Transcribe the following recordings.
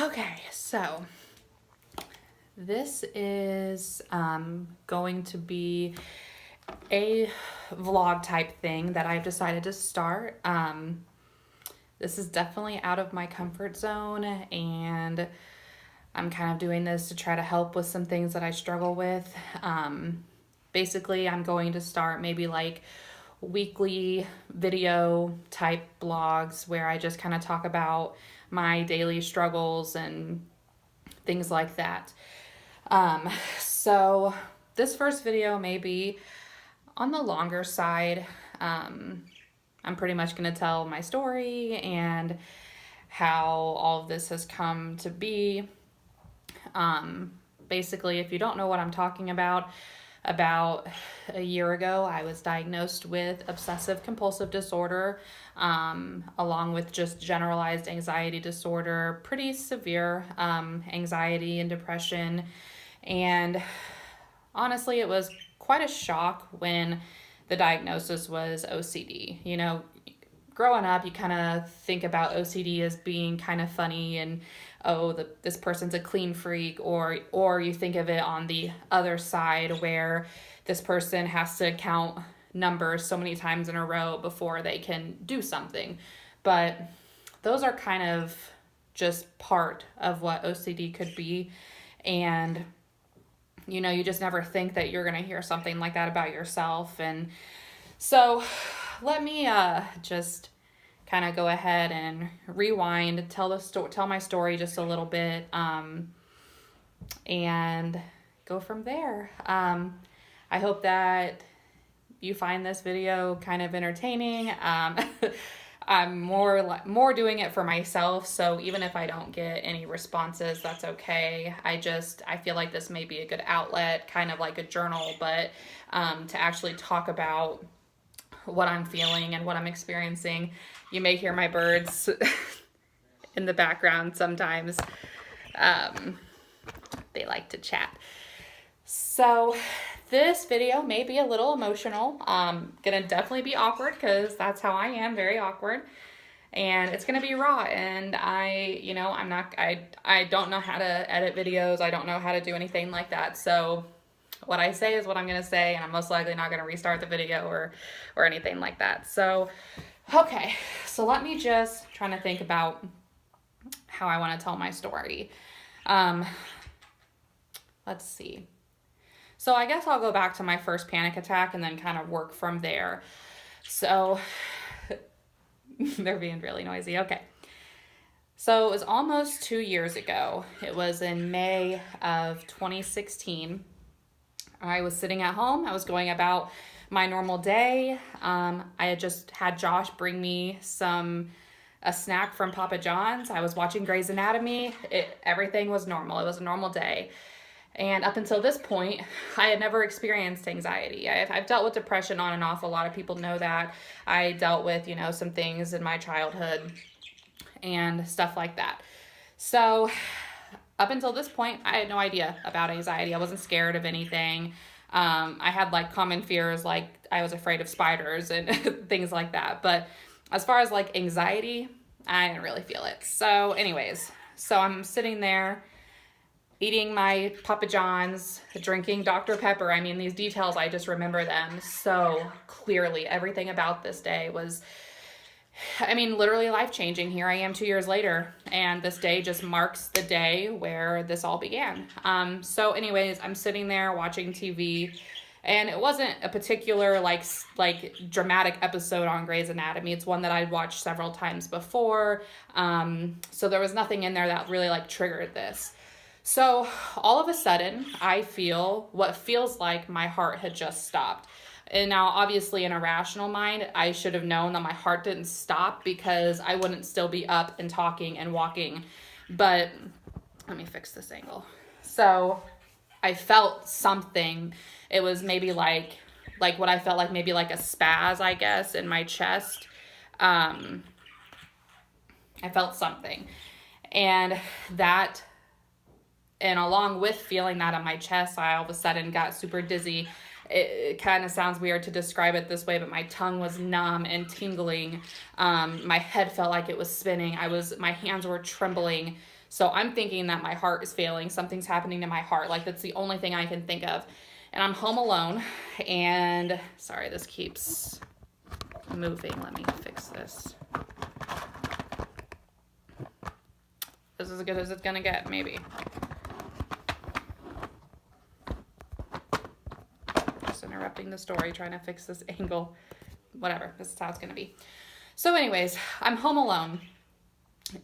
Okay, so this is going to be a vlog type thing that I've decided to start. This is definitely out of my comfort zone, and I'm kind of doing this to try to help with some things that I struggle with. Basically, I'm going to start maybe like weekly video type blogs where I just kind of talk about my daily struggles and things like that. So this first video may be on the longer side. I'm pretty much going to tell my story and how all of this has come to be. Basically, if you don't know what I'm talking about a year ago, I was diagnosed with obsessive compulsive disorder, along with just generalized anxiety disorder, pretty severe anxiety and depression. And honestly, it was quite a shock when the diagnosis was OCD. You know, growing up, you kind of think about OCD as being kind of funny and this person's a clean freak, or you think of it on the other side where this person has to count numbers so many times in a row before they can do something. But those are kind of just part of what OCD could be. And you know, you just never think that you're going to hear something like that about yourself. And so let me just kind of go ahead and rewind, tell my story just a little bit, and go from there. I hope that you find this video kind of entertaining. I'm more doing it for myself, so even if I don't get any responses, that's okay. I feel like this may be a good outlet, kind of like a journal, but to actually talk about what I'm feeling and what I'm experiencing. You may hear my birds in the background sometimes. They like to chat. So this video may be a little emotional. Gonna definitely be awkward because that's how I am, very awkward. And it's gonna be raw, and I don't know how to edit videos. I don't know how to do anything like that. So what I say is what I'm gonna say, and I'm most likely not gonna restart the video or anything like that. So, okay, so let me just try to think about how I want to tell my story. Let's see. So I guess I'll go back to my first panic attack and then kind of work from there. So they're being really noisy. Okay. So it was almost 2 years ago. It was in May of 2016. I was sitting at home. I was going about my normal day. I had just had Josh bring me a snack from Papa John's. I was watching Grey's Anatomy. Everything was normal. It was a normal day. And up until this point, I had never experienced anxiety. I've dealt with depression on and off. A lot of people know that. I dealt with, some things in my childhood and stuff like that. So up until this point, I had no idea about anxiety. I wasn't scared of anything. I had like common fears, like I was afraid of spiders and things like that. But as far as like anxiety, I didn't really feel it. So anyways, I'm sitting there eating my Papa John's, drinking Dr. Pepper. I mean, these details, I just remember them so clearly. Everything about this day was, literally life-changing. Here I am 2 years later, and this day just marks the day where this all began. So anyways, I'm sitting there watching TV, and it wasn't a particular like dramatic episode on Grey's Anatomy. It's one that I'd watched several times before. So there was nothing in there that really like triggered this. So all of a sudden, I feel what feels like my heart had just stopped. And now, obviously, in a rational mind, I should have known that my heart didn't stop because I wouldn't still be up and talking and walking. But let me fix this angle. So I felt something. It was maybe like what I felt like, maybe like a spaz, I guess, in my chest. I felt something. And along with feeling that in my chest, I all of a sudden got super dizzy. it kind of sounds weird to describe it this way, but my tongue was numb and tingling. My head felt like it was spinning. My hands were trembling. So I'm thinking that my heart is failing. Something's happening to my heart. Like, that's the only thing I can think of. And I'm home alone. And sorry, this keeps moving. Let me fix this. This is as good as it's gonna get, maybe. Just interrupting the story, trying to fix this angle. Whatever, this is how it's gonna be. So anyways, I'm home alone.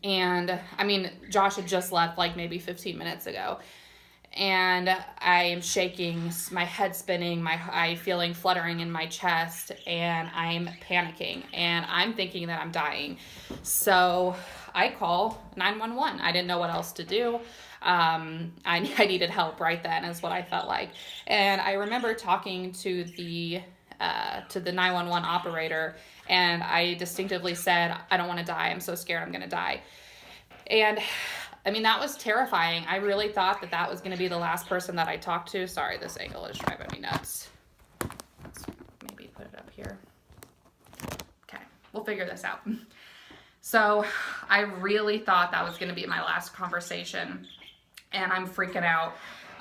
And I mean, Josh had just left like maybe 15 minutes ago. And I am shaking, my head spinning, I feeling fluttering in my chest, and I'm panicking, and I'm thinking that I'm dying. So I call 911. I didn't know what else to do. I needed help right then, is what I felt like. And I remember talking to the 911 operator, and I distinctively said, I don't want to die. I'm so scared I'm going to die. And I mean, that was terrifying. I really thought that was going to be the last person that I talked to. Sorry, this angle is driving me nuts. Let's maybe put it up here. Okay, we'll figure this out. So I really thought that was going to be my last conversation, and I'm freaking out.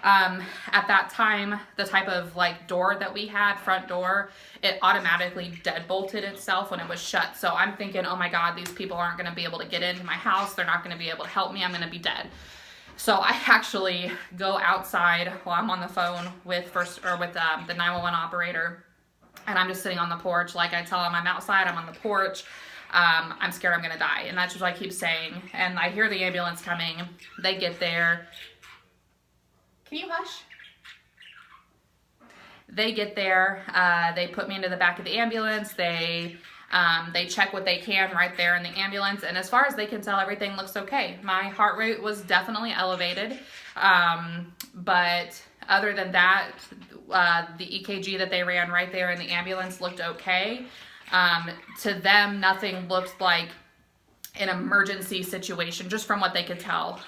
At that time, the type of like door that we had, front door, it automatically deadbolted itself when it was shut. So I'm thinking, oh my God, these people aren't going to be able to get into my house. They're not going to be able to help me. I'm going to be dead. So I actually go outside while I'm on the phone with the 911 operator, and I'm just sitting on the porch. Like, I tell him I'm outside, I'm on the porch. I'm scared I'm going to die. And that's just what I keep saying. And I hear the ambulance coming. They get there. Can you hush? They get there. They put me into the back of the ambulance. They check what they can right there in the ambulance. And as far as they can tell, everything looks okay. My heart rate was definitely elevated. But other than that, the EKG that they ran right there in the ambulance looked okay. To them, nothing looked like an emergency situation, just from what they could tell.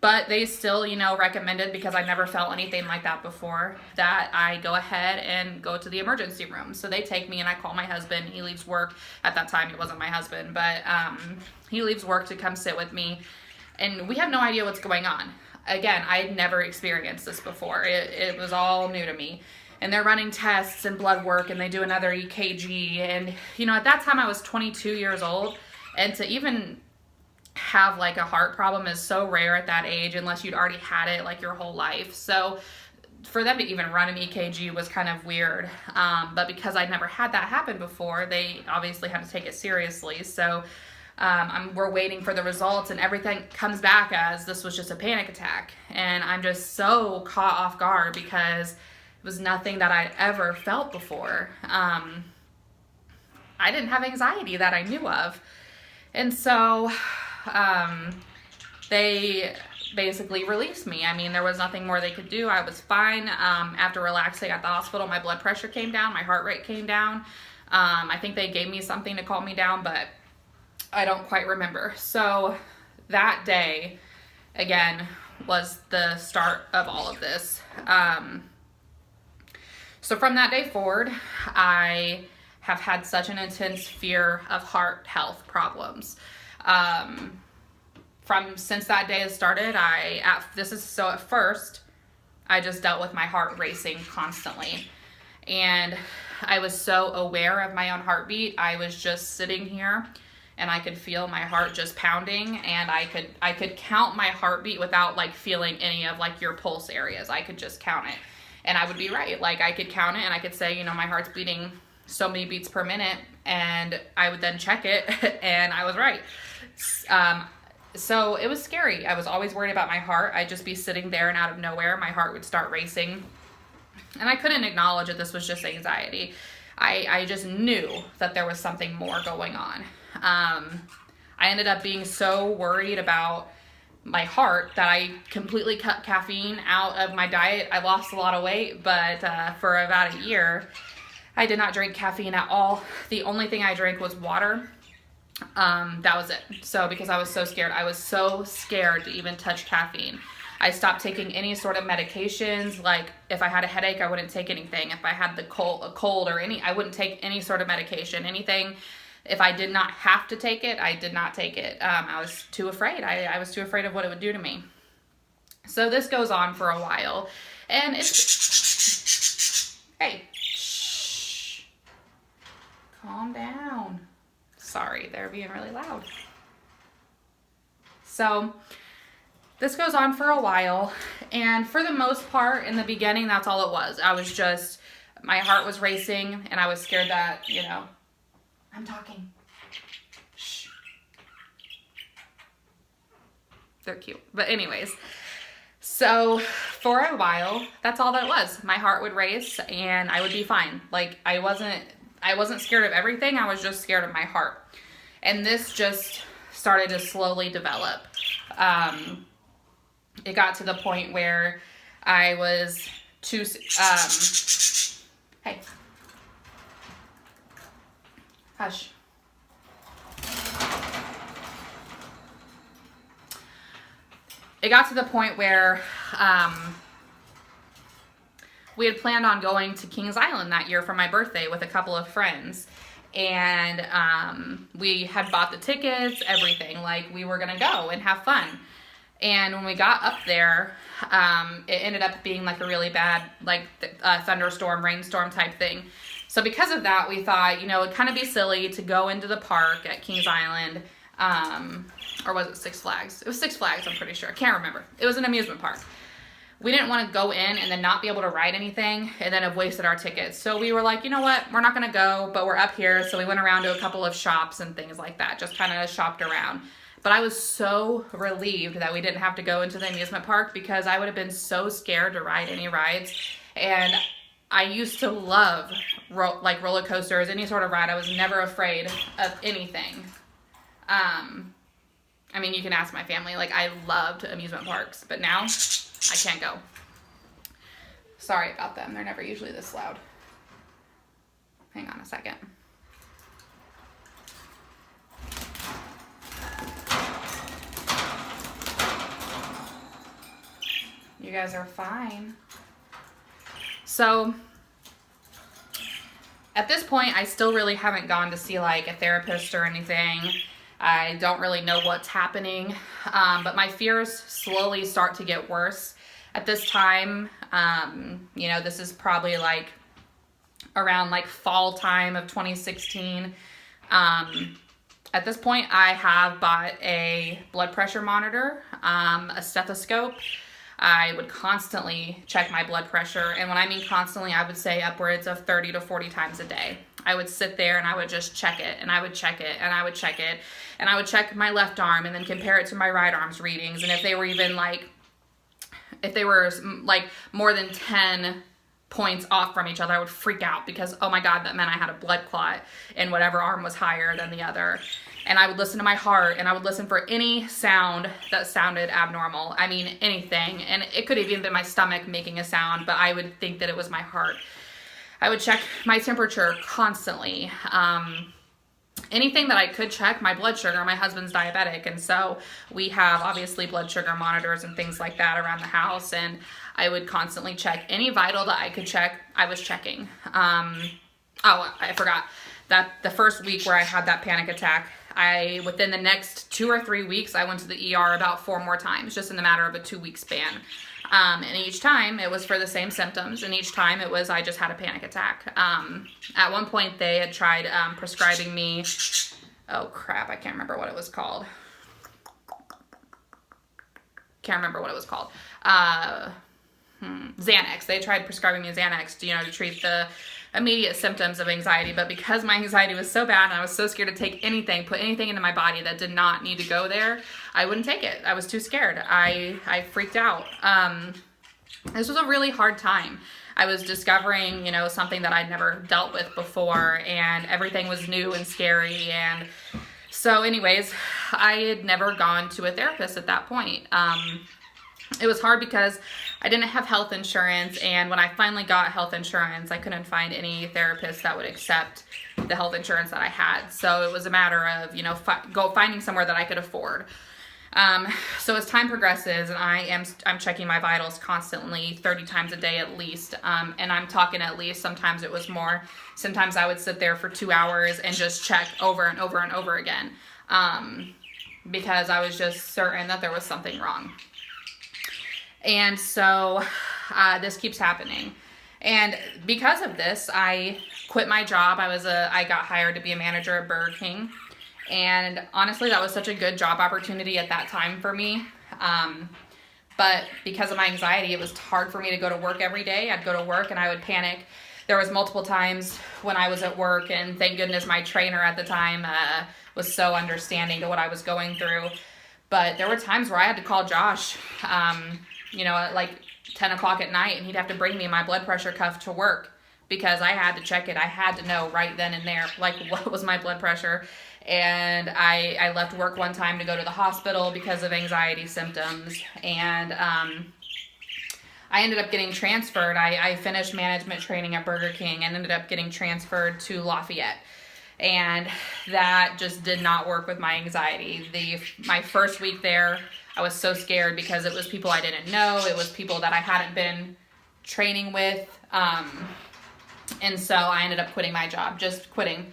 But they still, recommended, because I never felt anything like that before, that I go ahead and go to the emergency room. So they take me, and I call my husband. He leaves work. At that time, he wasn't my husband, but he leaves work to come sit with me. And we have no idea what's going on. Again, I had never experienced this before. It was all new to me. And they're running tests and blood work, and they do another EKG. And, at that time, I was 22 years old. And to even have like a heart problem is so rare at that age, unless you'd already had it like your whole life. So for them to even run an EKG was kind of weird. But because I'd never had that happen before, they obviously had to take it seriously. So we're waiting for the results, and everything comes back as this was just a panic attack. And I'm just so caught off guard, because it was nothing that I'd ever felt before. I didn't have anxiety that I knew of. And so they basically released me. I mean, there was nothing more they could do. I was fine. After relaxing at the hospital, my blood pressure came down, my heart rate came down. I think they gave me something to calm me down, but I don't quite remember. So that day, again, was the start of all of this. So from that day forward, I have had such an intense fear of heart health problems. Since that day has started, at first, I just dealt with my heart racing constantly. And I was so aware of my own heartbeat. I was just sitting here, and I could feel my heart just pounding, and I could count my heartbeat without like feeling any of like your pulse areas. I could just count it, and I would be right. Like, I could count it, and I could say, my heart's beating so many beats per minute, and I would then check it, and I was right. So it was scary. I was always worried about my heart. I'd just be sitting there, and out of nowhere, my heart would start racing. And I couldn't acknowledge that this was just anxiety. I just knew that there was something more going on. I ended up being so worried about my heart that I completely cut caffeine out of my diet. I lost a lot of weight, but for about a year, I did not drink caffeine at all. The only thing I drank was water. That was it. So because I was so scared to even touch caffeine. I stopped taking any sort of medications. Like if I had a headache, I wouldn't take anything. If I had a cold or I wouldn't take any sort of medication, anything. If I did not have to take it, I did not take it. I was too afraid. I was too afraid of what it would do to me. So this goes on for a while, and it's, hey, shh, calm down. Sorry, they're being really loud. So this goes on for a while, and for the most part, in the beginning, that's all it was. I was just, my heart was racing, and I was scared that, I'm talking. Shh. They're cute. But anyways, so for a while, that's all that was. My heart would race, and I would be fine. Like, I wasn't scared of everything. I was just scared of my heart. And this just started to slowly develop. It got to the point where I was too, hey, hush. It got to the point where we had planned on going to Kings Island that year for my birthday with a couple of friends. And we had bought the tickets, everything. Like, we were going to go and have fun. And when we got up there, it ended up being like a really bad, like, thunderstorm, rainstorm type thing. So because of that, we thought, it'd kind of be silly to go into the park at Kings Island, or was it Six Flags? It was Six Flags, I'm pretty sure. I can't remember. It was an amusement park. We didn't want to go in and then not be able to ride anything and then have wasted our tickets. So we were like, you know what? We're not going to go, but we're up here. So we went around to a couple of shops and things like that, just kind of shopped around. But I was so relieved that we didn't have to go into the amusement park because I would have been so scared to ride any rides. And I used to love roller coasters, any sort of ride. I was never afraid of anything. I mean, you can ask my family. Like, I loved amusement parks, but now I can't go. Sorry about them. They're never usually this loud. Hang on a second. You guys are fine. So at this point, I still really haven't gone to see like a therapist or anything. I don't really know what's happening, but my fears slowly start to get worse. At this time, this is probably like around like fall time of 2016. At this point, I have bought a blood pressure monitor, a stethoscope. I would constantly check my blood pressure. And when I mean constantly, I would say upwards of 30 to 40 times a day. I would sit there and I would just check it, and I would check it, and I would check it. And I would check my left arm and then compare it to my right arm's readings. And if they were more than 10 points off from each other, I would freak out because, oh my God, that meant I had a blood clot in whatever arm was higher than the other. And I would listen to my heart, and I would listen for any sound that sounded abnormal. I mean, anything. And it could have even been my stomach making a sound, but I would think that it was my heart. I would check my temperature constantly. Anything that I could check, my blood sugar. My husband's diabetic, and so we have obviously blood sugar monitors and things like that around the house, and I would constantly check any vital that I could check. I was checking. I forgot that the first week where I had that panic attack, within the next 2 or 3 weeks, I went to the ER about 4 more times, just in the matter of a 2-week span. And each time it was for the same symptoms, and each time it was I just had a panic attack. At one point they had tried prescribing me, oh crap, I can't remember what it was called. Xanax. They tried prescribing me Xanax, to treat the immediate symptoms of anxiety, but because my anxiety was so bad and I was so scared to take anything, put anything into my body that did not need to go there, I wouldn't take it. I was too scared. I freaked out. This was a really hard time. I was discovering, something that I'd never dealt with before, and everything was new and scary. And so anyways, I had never gone to a therapist at that point. It was hard because I didn't have health insurance, and when I finally got health insurance, I couldn't find any therapist that would accept the health insurance that I had. So it was a matter of, finding somewhere that I could afford. So as time progresses, and I'm checking my vitals constantly, 30 times a day at least. And I'm talking at least, sometimes it was more. Sometimes I would sit there for 2 hours and just check over and over and over again. Because I was just certain that there was something wrong. And so this keeps happening. And because of this, I quit my job. I got hired to be a manager at Burger King. And honestly, that was such a good job opportunity at that time for me. But because of my anxiety, it was hard for me to go to work every day. I'd go to work and I would panic. There was multiple times when I was at work, and thank goodness my trainer at the time was so understanding to what I was going through. But there were times where I had to call Josh, at like 10 o'clock at night, and he'd have to bring me my blood pressure cuff to work because I had to check it. I had to know right then and there, like, what was my blood pressure. And I left work one time to go to the hospital because of anxiety symptoms. And I ended up getting transferred. I finished management training at Burger King and ended up getting transferred to Lafayette. And that just did not work with my anxiety. My first week there, I was so scared because it was people I didn't know. It was people that I hadn't been training with. And so I ended up quitting my job, just quitting.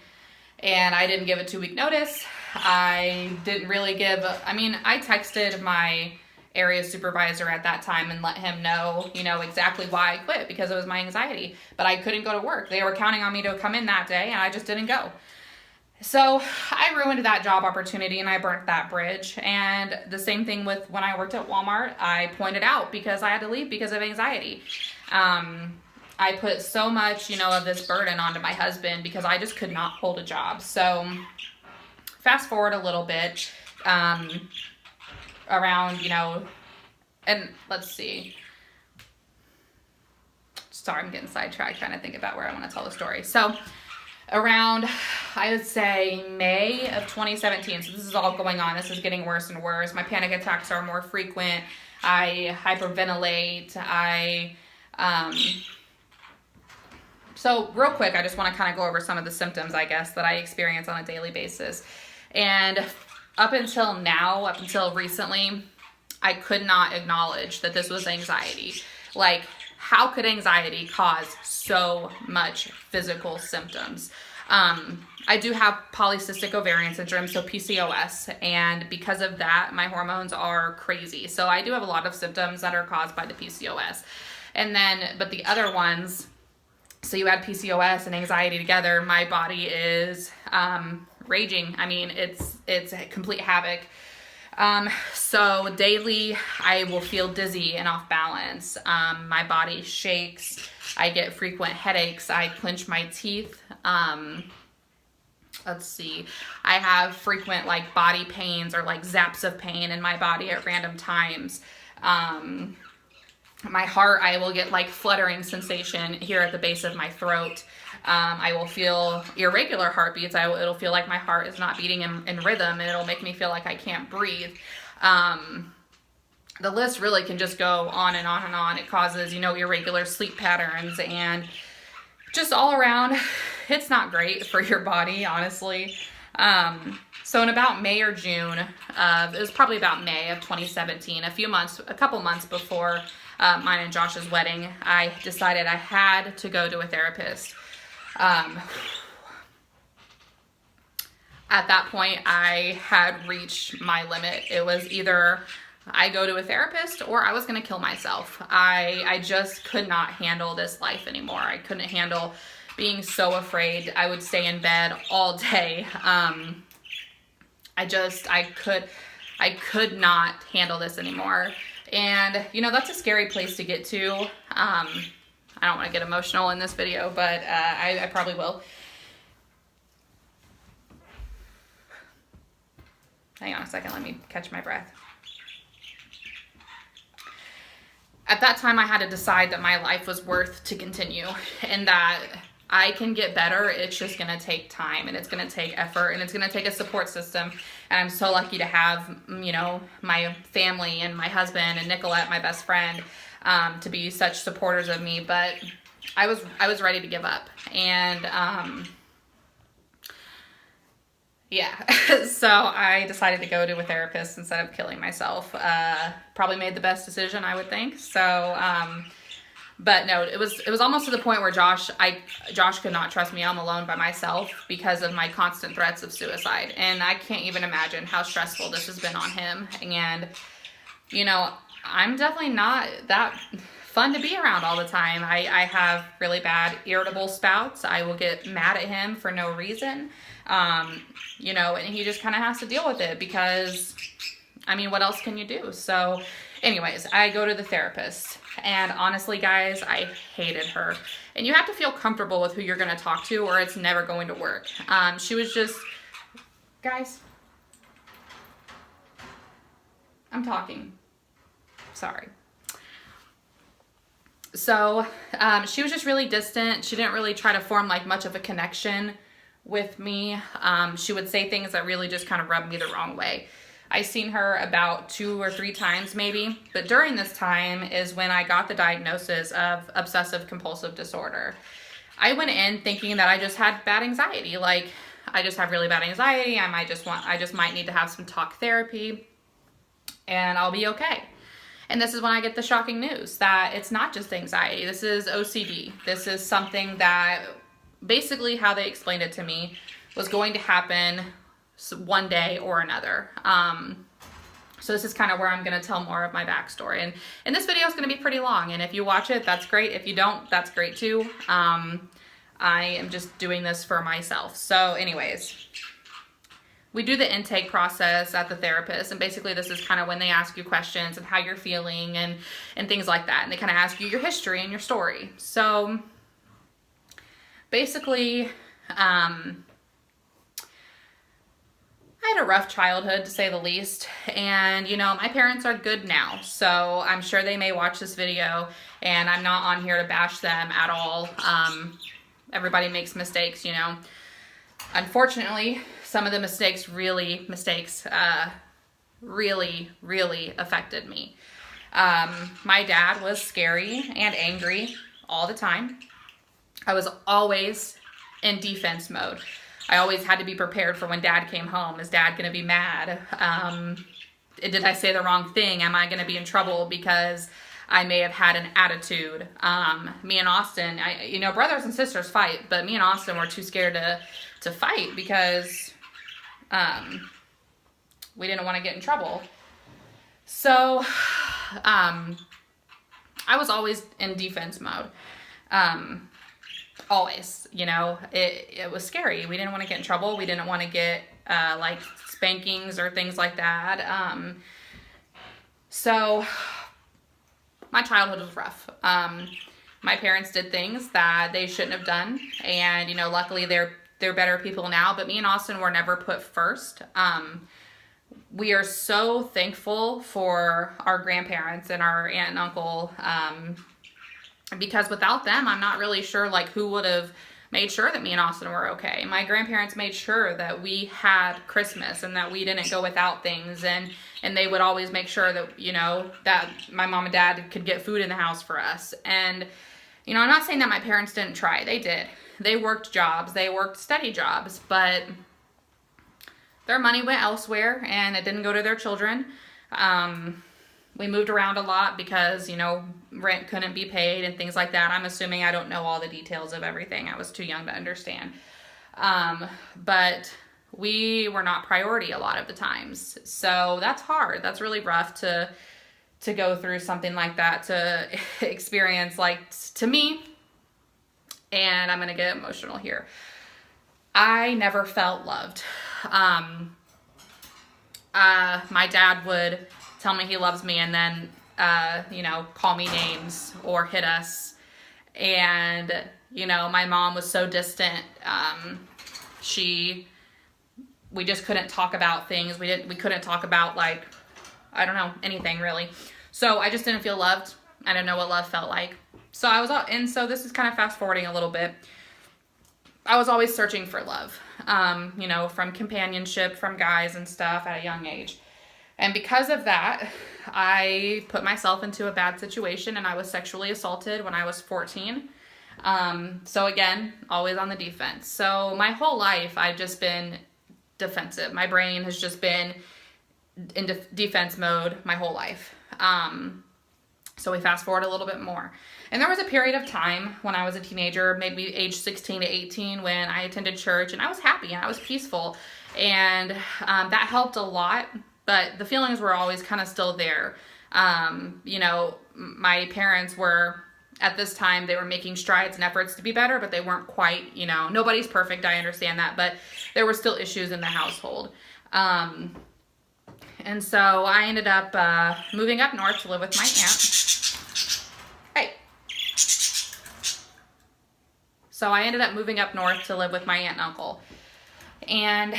And I didn't give a 2-week notice. I didn't really I texted my area supervisor at that time and let him know, exactly why I quit, because it was my anxiety. But I couldn't go to work. They were counting on me to come in that day, and I just didn't go. So I ruined that job opportunity, and I burnt that bridge. And the same thing with when I worked at Walmart, I pointed out because I had to leave because of anxiety. I put so much, of this burden onto my husband because I just could not hold a job. So fast forward a little bit, around, and let's see. Sorry, I'm getting sidetracked trying to think about where I want to tell the story. So around, I would say, May of 2017. So this is all going on. This is getting worse and worse. My panic attacks are more frequent. I hyperventilate. So real quick, I just want to kind of go over some of the symptoms, I guess, that I experience on a daily basis. And up until recently, I could not acknowledge that this was anxiety. Like, how could anxiety cause so much physical symptoms? I do have polycystic ovarian syndrome, so PCOS, and because of that, my hormones are crazy. So I do have a lot of symptoms that are caused by the PCOS. But the other ones, so you add PCOS and anxiety together, my body is raging. I mean, it's a complete havoc. So daily, I will feel dizzy and off balance. My body shakes. I get frequent headaches. I clench my teeth. Let's see. I have frequent body pains or zaps of pain in my body at random times. My heart, I will get fluttering sensation here at the base of my throat. I will feel irregular heartbeats. It'll feel like my heart is not beating in rhythm, and it'll make me feel like I can't breathe. The list really can just go on and on and on. It causes, irregular sleep patterns, and just all around, it's not great for your body, honestly. So in about May or June, it was probably about May of 2017, a couple months before mine and Josh's wedding, I decided I had to go to a therapist. At that point, I had reached my limit. It was either I go to a therapist or I was going to kill myself. I just could not handle this life anymore. I couldn't handle being so afraid. I would stay in bed all day. I could not handle this anymore. And, that's a scary place to get to. I don't want to get emotional in this video, but I probably will. Hang on a second, let me catch my breath. At that time, I had to decide that my life was worth to continue, and that I can get better. It's just going to take time, and it's going to take effort, and it's going to take a support system. And I'm so lucky to have, my family and my husband and Nicolette, my best friend, to be such supporters of me. But I was ready to give up. And, Yeah. So I decided to go to a therapist instead of killing myself. Probably made the best decision, I would think. So, but no, it was almost to the point where Josh could not trust me. I'm alone by myself because of my constant threats of suicide. And I can't even imagine how stressful this has been on him. And, you know, I'm definitely not that fun to be around all the time. I have really bad irritable spouts. I will get mad at him for no reason. You know, and he just kind of has to deal with it because, I mean, what else can you do? So anyways, I go to the therapist, and honestly, guys, I hated her. And you have to feel comfortable with who you're going to talk to, or it's never going to work. She was just, guys, I'm talking. Sorry. So, she was just really distant. She didn't really try to form like much of a connection with me. She would say things that really just kind of rubbed me the wrong way. I seen her about 2 or 3 times maybe, but during this time is when I got the diagnosis of obsessive compulsive disorder. I went in thinking that I just had bad anxiety. Like, I just have really bad anxiety. I just might need to have some talk therapy and I'll be okay. And this is when I get the shocking news that it's not just anxiety. This is OCD. This is something that basically how they explained it to me was going to happen one day or another. So this is kind of where I'm going to tell more of my backstory. And this video is going to be pretty long. And if you watch it, that's great. If you don't, that's great too. I am just doing this for myself. So anyways, we do the intake process at the therapist. And basically this is kind of when they ask you questions and how you're feeling and things like that. And they kind of ask you your history and your story. So basically, I had a rough childhood, to say the least, and, you know, my parents are good now, so I'm sure they may watch this video, and I'm not on here to bash them at all. Everybody makes mistakes, you know. Unfortunately, some of the mistakes really affected me. My dad was scary and angry all the time. I was always in defense mode. I always had to be prepared for when dad came home. Is dad going to be mad? Did I say the wrong thing? Am I going to be in trouble because I may have had an attitude? Me and Austin, you know, brothers and sisters fight, but me and Austin were too scared to fight because we didn't want to get in trouble. So I was always in defense mode. Always, you know, it was scary. We didn't want to get in trouble. We didn't want to get like spankings or things like that. So my childhood was rough. My parents did things that they shouldn't have done, and, you know, luckily they're better people now, but me and Austin were never put first. We are so thankful for our grandparents and our aunt and uncle, because without them, I'm not really sure like who would have made sure that me and Austin were okay. My grandparents made sure that we had Christmas and that we didn't go without things, and they would always make sure that, you know, that my mom and dad could get food in the house for us. And, you know, I'm not saying that my parents didn't try. They did. They worked jobs. They worked steady jobs, but their money went elsewhere and it didn't go to their children. We moved around a lot because, you know, rent couldn't be paid and things like that. I'm assuming I don't know all the details of everything. I was too young to understand. But we were not priority a lot of the times. So that's hard. That's really rough to go through something like that, to experience, like, to me. And I'm going to get emotional here. I never felt loved. My dad would tell me he loves me and then, you know, call me names or hit us. And, you know, my mom was so distant. We just couldn't talk about things. We couldn't talk about, like, I don't know, anything really. So I just didn't feel loved. I didn't know what love felt like. So so this is kind of fast forwarding a little bit. I was always searching for love, you know, from companionship, from guys and stuff at a young age. And because of that, I put myself into a bad situation, and I was sexually assaulted when I was 14. So again, always on the defense. So my whole life, I've just been defensive. My brain has just been in defense mode my whole life. So we fast forward a little bit more. And there was a period of time when I was a teenager, maybe age 16 to 18, when I attended church and I was happy and I was peaceful. And that helped a lot, but the feelings were always kind of still there. You know, my parents were, at this time, they were making strides and efforts to be better, but they weren't quite, you know, nobody's perfect, I understand that, but there were still issues in the household. And so I ended up moving up north to live with my aunt. Hey. So I ended up moving up north to live with my aunt and uncle. And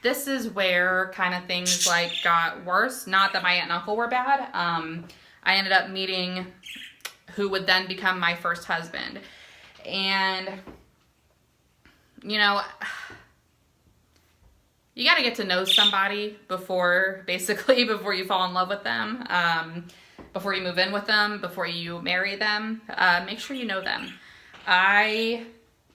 this is where kind of things like got worse. Not that my aunt and uncle were bad. I ended up meeting who would then become my first husband. And, you know, you got to get to know somebody before you fall in love with them, before you move in with them, before you marry them. Make sure you know them. I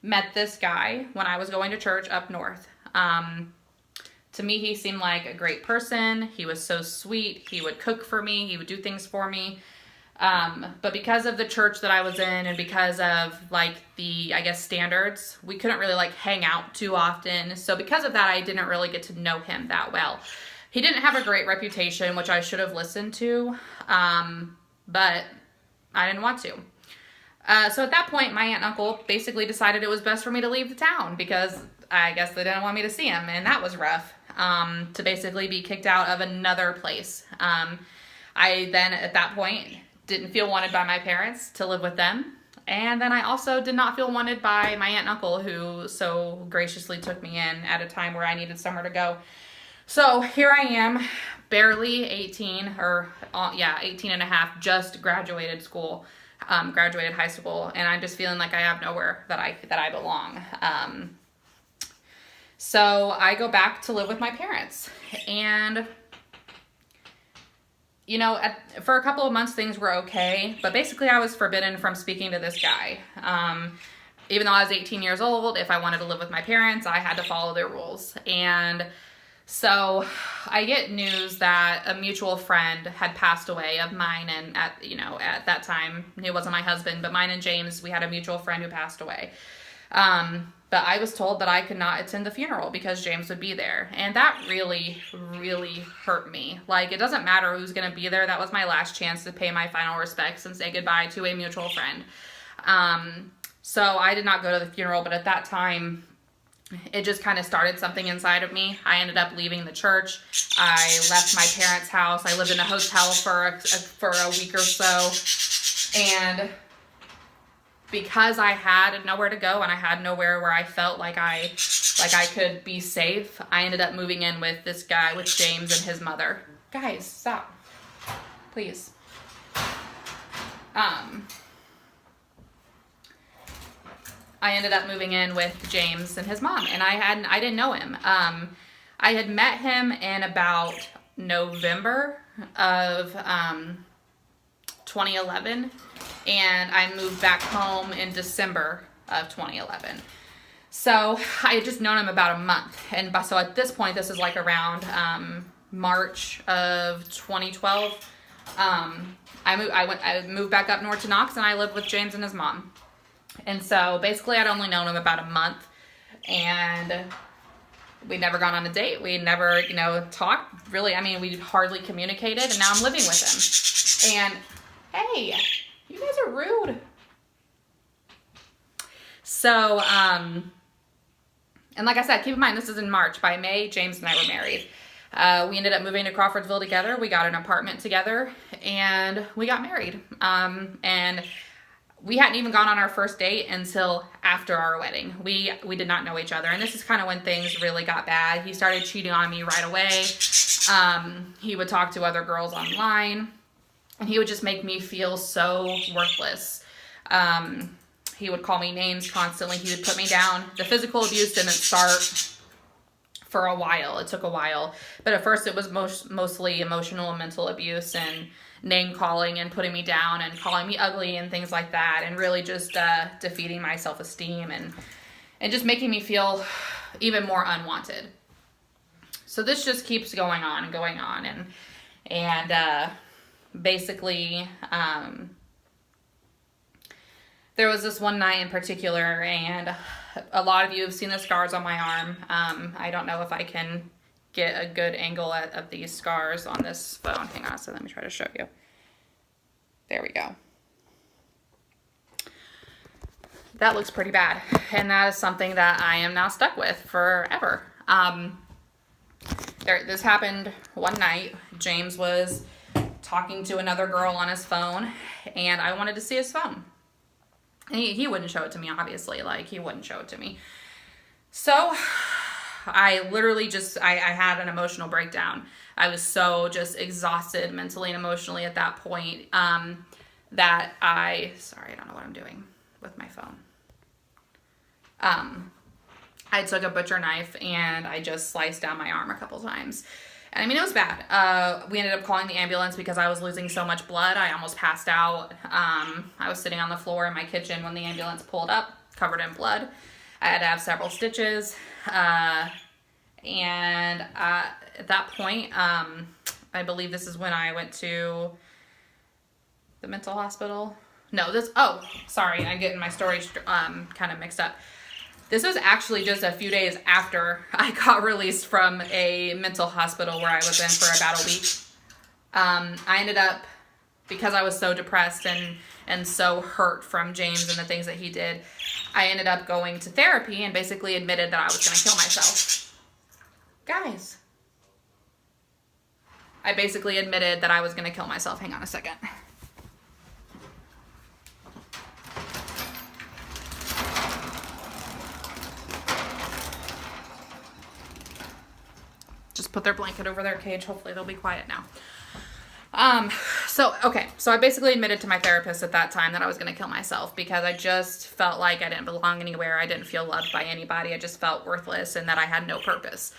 met this guy when I was going to church up north. To me, he seemed like a great person. He was so sweet. He would cook for me. He would do things for me. But because of the church that I was in and because of like the, I guess, standards, we couldn't really like hang out too often. So because of that, I didn't really get to know him that well. He didn't have a great reputation, which I should have listened to. But I didn't want to. So at that point, my aunt and uncle basically decided it was best for me to leave the town because I guess they didn't want me to see him. And that was rough, to basically be kicked out of another place. I then at that point didn't feel wanted by my parents to live with them. And then I also did not feel wanted by my aunt and uncle who so graciously took me in at a time where I needed somewhere to go. So here I am, barely 18 and a half, just graduated school, graduated high school. And I'm just feeling like I have nowhere that I belong. So I go back to live with my parents and you know, for a couple of months, things were okay, but basically I was forbidden from speaking to this guy. Even though I was 18 years old, if I wanted to live with my parents, I had to follow their rules. And so I get news that a mutual friend had passed away of mine, and at that time, he wasn't my husband, but mine and James, we had a mutual friend who passed away. But I was told that I could not attend the funeral because James would be there. And that really, really hurt me. Like, it doesn't matter who's going to be there. That was my last chance to pay my final respects and say goodbye to a mutual friend. So I did not go to the funeral, but at that time, it just kind of started something inside of me. I ended up leaving the church. I left my parents' house. I lived in a hotel for a week or so. And because I had nowhere to go and I had nowhere where I felt like I could be safe, I ended up moving in with this guy, with James and his mother. Guys, stop. Please. I ended up moving in with James and his mom, and I didn't know him. I had met him in about November of 2011. And I moved back home in December of 2011. So I had just known him about a month. And so at this point, this is like around March of 2012. I moved back up north to Knox, and I lived with James and his mom. And so basically I'd only known him about a month. And we'd never gone on a date. We'd never, talked. Really, I mean, we hardly communicated. And now I'm living with him. And hey, you guys are rude. So, and like I said, keep in mind, this is in March. By May, James and I were married. We ended up moving to Crawfordsville together. We got an apartment together, and we got married. And we hadn't even gone on our first date until after our wedding. We did not know each other, and this is kind of when things really got bad. He started cheating on me right away. He would talk to other girls online. And he would just make me feel so worthless. He would call me names constantly. He would put me down. The physical abuse didn't start for a while. It took a while. But at first it was mostly emotional and mental abuse and name calling and putting me down and calling me ugly and things like that. And really just defeating my self-esteem and just making me feel even more unwanted. So this just keeps going on and going on, and basically, there was this one night in particular, and a lot of you have seen the scars on my arm. I don't know if I can get a good angle of these scars on this phone. Hang on, so let me try to show you. There we go. That looks pretty bad, and that is something that I am now stuck with forever. This happened one night. James was talking to another girl on his phone, and I wanted to see his phone. And he wouldn't show it to me, obviously. Like, he wouldn't show it to me. So I literally I had an emotional breakdown. I was so just exhausted mentally and emotionally at that point that sorry, I don't know what I'm doing with my phone. I took a butcher knife and I just sliced down my arm a couple times. And I mean, it was bad. We ended up calling the ambulance because I was losing so much blood. I almost passed out. I was sitting on the floor in my kitchen when the ambulance pulled up, covered in blood. I had to have several stitches. And at that point, I believe this is when I went to the mental hospital. No, sorry, I'm getting my stories kind of mixed up. This was actually just a few days after I got released from a mental hospital where I was in for about a week. I ended up, because I was so depressed and so hurt from James and the things that he did, I ended up going to therapy and basically admitted that I was going to kill myself. Guys. I basically admitted that I was going to kill myself. Hang on a second. Just put their blanket over their cage. Hopefully they'll be quiet now. So I basically admitted to my therapist at that time that I was going to kill myself because I just felt like I didn't belong anywhere. I didn't feel loved by anybody. I just felt worthless and that I had no purpose.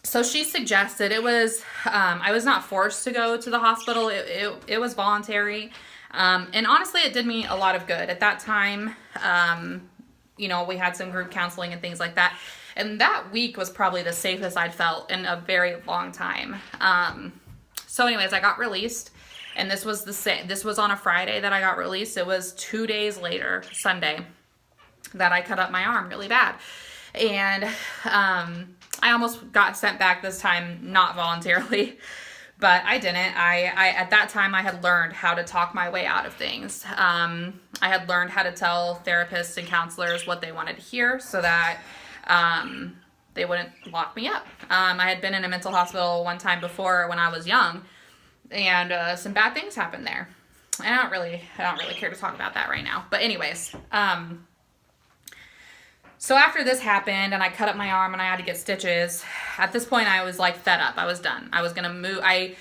So she suggested I was not forced to go to the hospital. It was voluntary. And honestly, it did me a lot of good. At that time, we had some group counseling and things like that. And that week was probably the safest I'd felt in a very long time. So anyways, I got released, and this was on a Friday that I got released. It was 2 days later, Sunday, that I cut up my arm really bad. And I almost got sent back this time, not voluntarily, but I didn't. I at that time, I had learned how to talk my way out of things. I had learned how to tell therapists and counselors what they wanted to hear so that they wouldn't lock me up. I had been in a mental hospital one time before when I was young, and some bad things happened there. And I don't really care to talk about that right now. But anyways, so after this happened and I cut up my arm and I had to get stitches, at this point I was like fed up. I was done. I was gonna move. I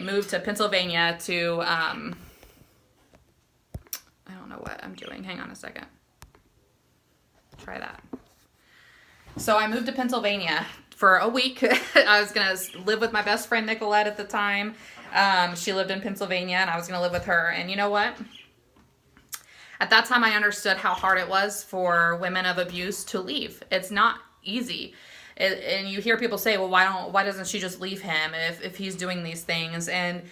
moved to Pennsylvania to I don't know what I'm doing. Hang on a second. Try that. So I moved to Pennsylvania for a week. I was going to live with my best friend, Nicolette, at the time. She lived in Pennsylvania, and I was going to live with her. And you know what? At that time, I understood how hard it was for women of abuse to leave. It's not easy. And you hear people say, well, why doesn't she just leave him if he's doing these things? And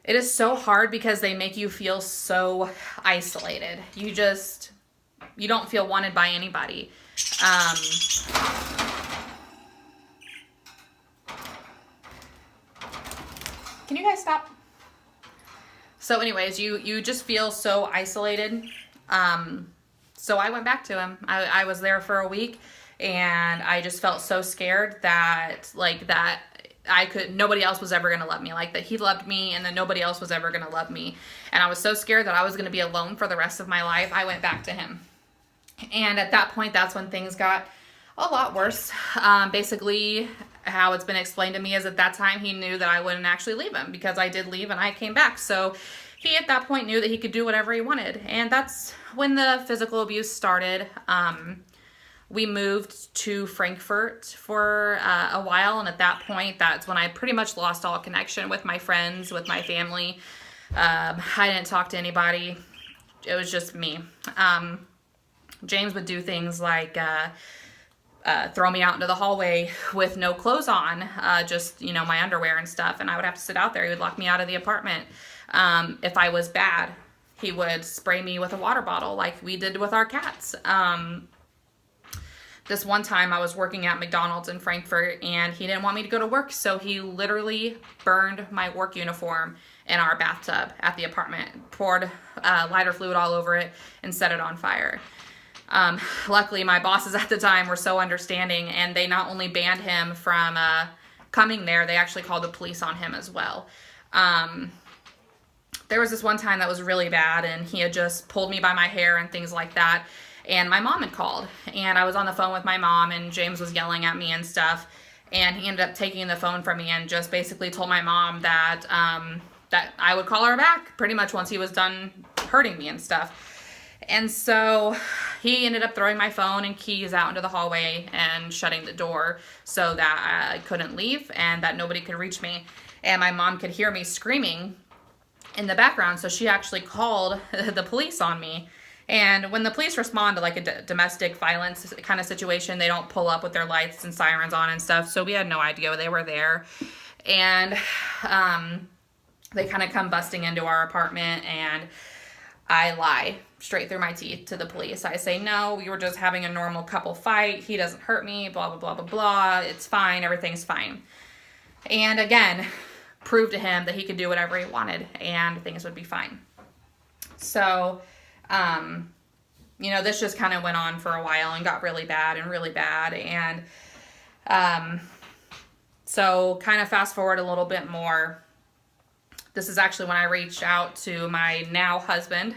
it is so hard because they make you feel so isolated. You don't feel wanted by anybody. Can you guys stop? So anyways, you just feel so isolated. So I went back to him. I was there for a week, and I just felt so scared that nobody else was ever going to love me, like that he loved me and that nobody else was ever going to love me. And I was so scared that I was going to be alone for the rest of my life. I went back to him. And at that point, that's when things got a lot worse. Basically, how it's been explained to me is at that time, he knew that I wouldn't actually leave him because I did leave and I came back. So he, at that point, knew that he could do whatever he wanted. And that's when the physical abuse started. We moved to Frankfurt for a while. And at that point, that's when I pretty much lost all connection with my friends, with my family. I didn't talk to anybody. It was just me. James would do things like throw me out into the hallway with no clothes on, just, my underwear and stuff. And I would have to sit out there. He would lock me out of the apartment. If I was bad, he would spray me with a water bottle like we did with our cats. This one time I was working at McDonald's in Frankfurt and he didn't want me to go to work. So he literally burned my work uniform in our bathtub at the apartment, poured lighter fluid all over it and set it on fire. Luckily, my bosses at the time were so understanding, and they not only banned him from coming there, they actually called the police on him as well. There was this one time that was really bad, and he had just pulled me by my hair and things like that, and my mom had called, and I was on the phone with my mom, and James was yelling at me and stuff, and he ended up taking the phone from me and just basically told my mom that that I would call her back pretty much once he was done hurting me and stuff. And so he ended up throwing my phone and keys out into the hallway and shutting the door so that I couldn't leave and that nobody could reach me. And my mom could hear me screaming in the background, so she actually called the police on me. And when the police respond to like a domestic violence kind of situation, they don't pull up with their lights and sirens on and stuff, so we had no idea they were there. And they kind of come busting into our apartment, and I lie straight through my teeth to the police. I say, no, we were just having a normal couple fight. He doesn't hurt me, blah, blah, blah, blah, blah. It's fine. Everything's fine. And again, prove to him that he could do whatever he wanted and things would be fine. So, this just kind of went on for a while and got really bad and really bad. And so kind of fast forward a little bit more. This is actually when I reached out to my now husband.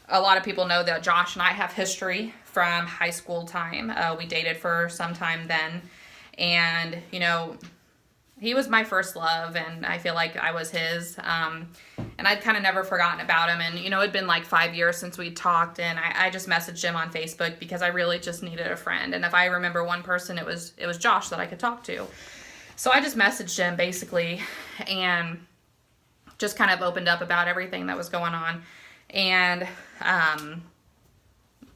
A lot of people know that Josh and I have history from high school time. We dated for some time then. And, he was my first love, and I feel like I was his. And I'd kind of never forgotten about him. And, it'd been like 5 years since we'd talked, and I just messaged him on Facebook because I really just needed a friend. And if I remember one person, it was Josh that I could talk to. So I just messaged him basically and just kind of opened up about everything that was going on. And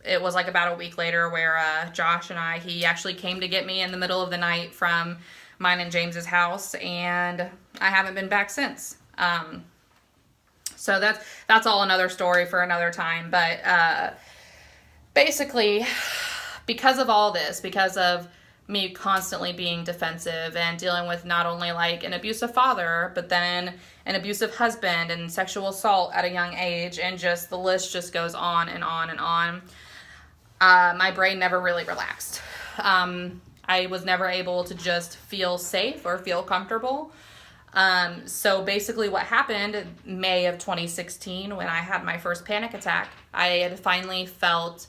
it was like about a week later where Josh and he actually came to get me in the middle of the night from mine and James's house, and I haven't been back since. So that's all another story for another time. But basically, because of all this, because of me constantly being defensive and dealing with not only like an abusive father, but then an abusive husband and sexual assault at a young age, and just the list just goes on and on and on. My brain never really relaxed. I was never able to just feel safe or feel comfortable. So basically what happened May of 2016 when I had my first panic attack, I had finally felt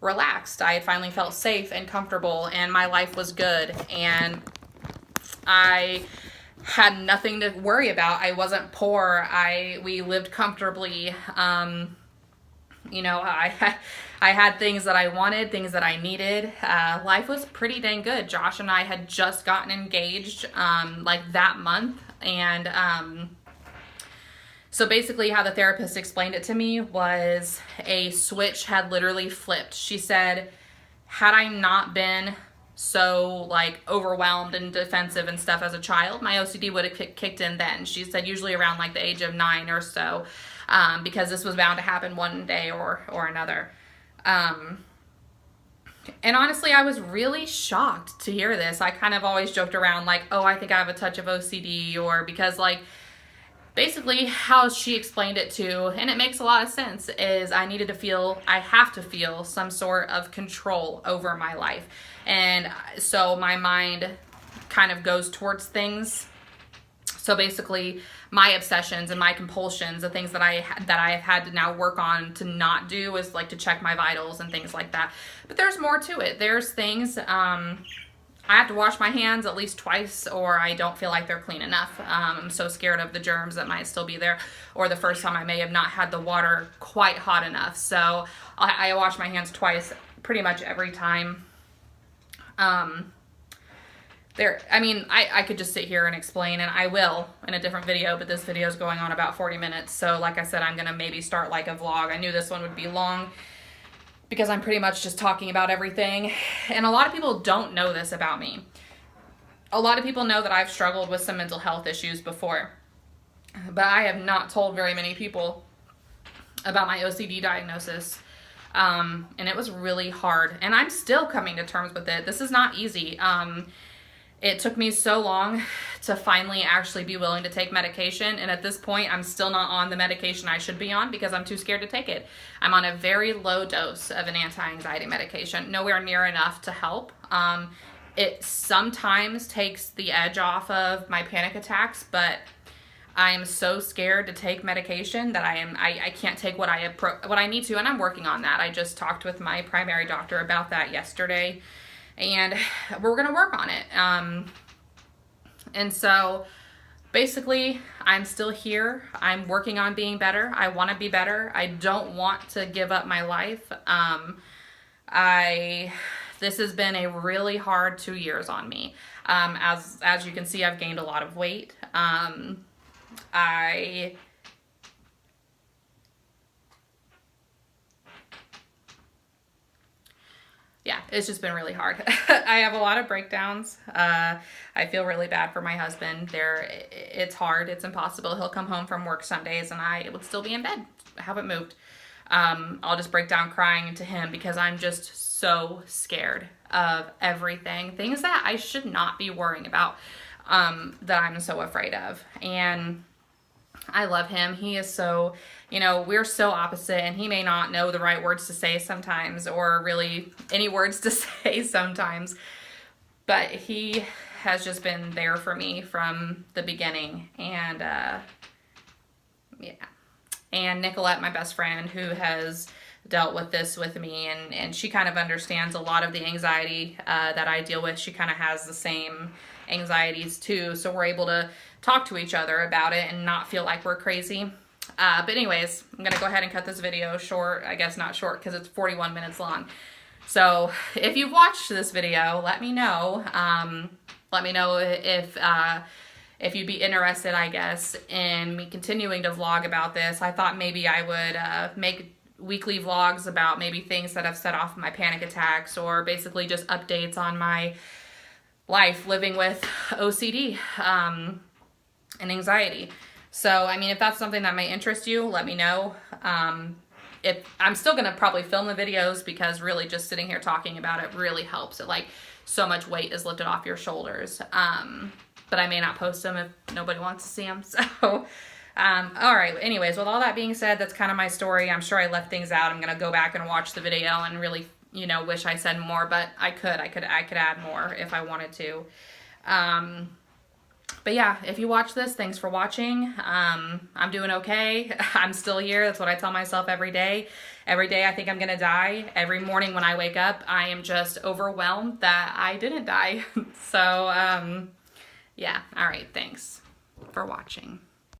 relaxed. I had finally felt safe and comfortable, and my life was good, and I had nothing to worry about. I wasn't poor. We lived comfortably. I had things that I wanted, things that I needed. Life was pretty dang good. Josh and I had just gotten engaged like that month, and so basically how the therapist explained it to me was a switch had literally flipped. She said, had I not been so like overwhelmed and defensive and stuff as a child, my OCD would have kicked in then. She said usually around like the age of 9 or so, because this was bound to happen one day or another. And honestly, I was really shocked to hear this. I kind of always joked around like, oh, I think I have a touch of OCD, or because like, basically how she explained it to, and it makes a lot of sense, is I have to feel some sort of control over my life. And so my mind kind of goes towards things. So basically my obsessions and my compulsions, the things that I have had to now work on to not do, is like to check my vitals and things like that. But there's more to it. There's things, I have to wash my hands at least twice, or I don't feel like they're clean enough. I'm so scared of the germs that might still be there, or the first time I may have not had the water quite hot enough. So I wash my hands twice pretty much every time. I could just sit here and explain, and I will in a different video, but this video is going on about 40 minutes. So like I said, I'm going to maybe start like a vlog. I knew this one would be long. because I'm pretty much just talking about everything. And a lot of people don't know this about me. A lot of people know that I've struggled with some mental health issues before, but I have not told very many people about my OCD diagnosis. And it was really hard, and I'm still coming to terms with it. This is not easy. It took me so long to finally actually be willing to take medication, and at this point, I'm still not on the medication I should be on because I'm too scared to take it. I'm on a very low dose of an anti-anxiety medication, nowhere near enough to help. It sometimes takes the edge off of my panic attacks, but I'm so scared to take medication that I can't take what I need to, and I'm working on that. I just talked with my primary doctor about that yesterday, and we're going to work on it. And so basically, I'm still here. I'm working on being better. I want to be better. I don't want to give up my life. This has been a really hard 2 years on me. As you can see, I've gained a lot of weight. Yeah, it's just been really hard. I have a lot of breakdowns. I feel really bad for my husband. It's hard. It's impossible. He'll come home from work some days and I would still be in bed. I haven't moved. I'll just break down crying to him because I'm just so scared of everything. Things that I should not be worrying about, that I'm so afraid of. And I love him. He is so, we're so opposite, and he may not know the right words to say sometimes, or really any words to say sometimes, but he has just been there for me from the beginning. And yeah. And Nicolette, my best friend, who has dealt with this with me, and she kind of understands a lot of the anxiety that I deal with. She kind of has the same anxieties too, so we're able to talk to each other about it and not feel like we're crazy. But anyways, I'm gonna go ahead and cut this video short. I guess not short because it's 41 minutes long. So if you've watched this video, let me know. Let me know if you'd be interested, I guess, in me continuing to vlog about this. I thought maybe I would make weekly vlogs about maybe things that have set off my panic attacks, or basically just updates on my life living with OCD and anxiety. So, I mean, if that's something that may interest you, let me know. If I'm still going to probably film the videos, because really just sitting here talking about it really helps. It, like, so much weight is lifted off your shoulders. But I may not post them if nobody wants to see them. So, all right. Anyways, with all that being said, that's kind of my story. I'm sure I left things out. I'm going to go back and watch the video and really, wish I said more, but I could add more if I wanted to. But yeah, if you watch this, thanks for watching. I'm doing okay. I'm still here. That's what I tell myself every day. Every day I think I'm going to die. Every morning when I wake up, I am just overwhelmed that I didn't die. So, yeah. All right. Thanks for watching.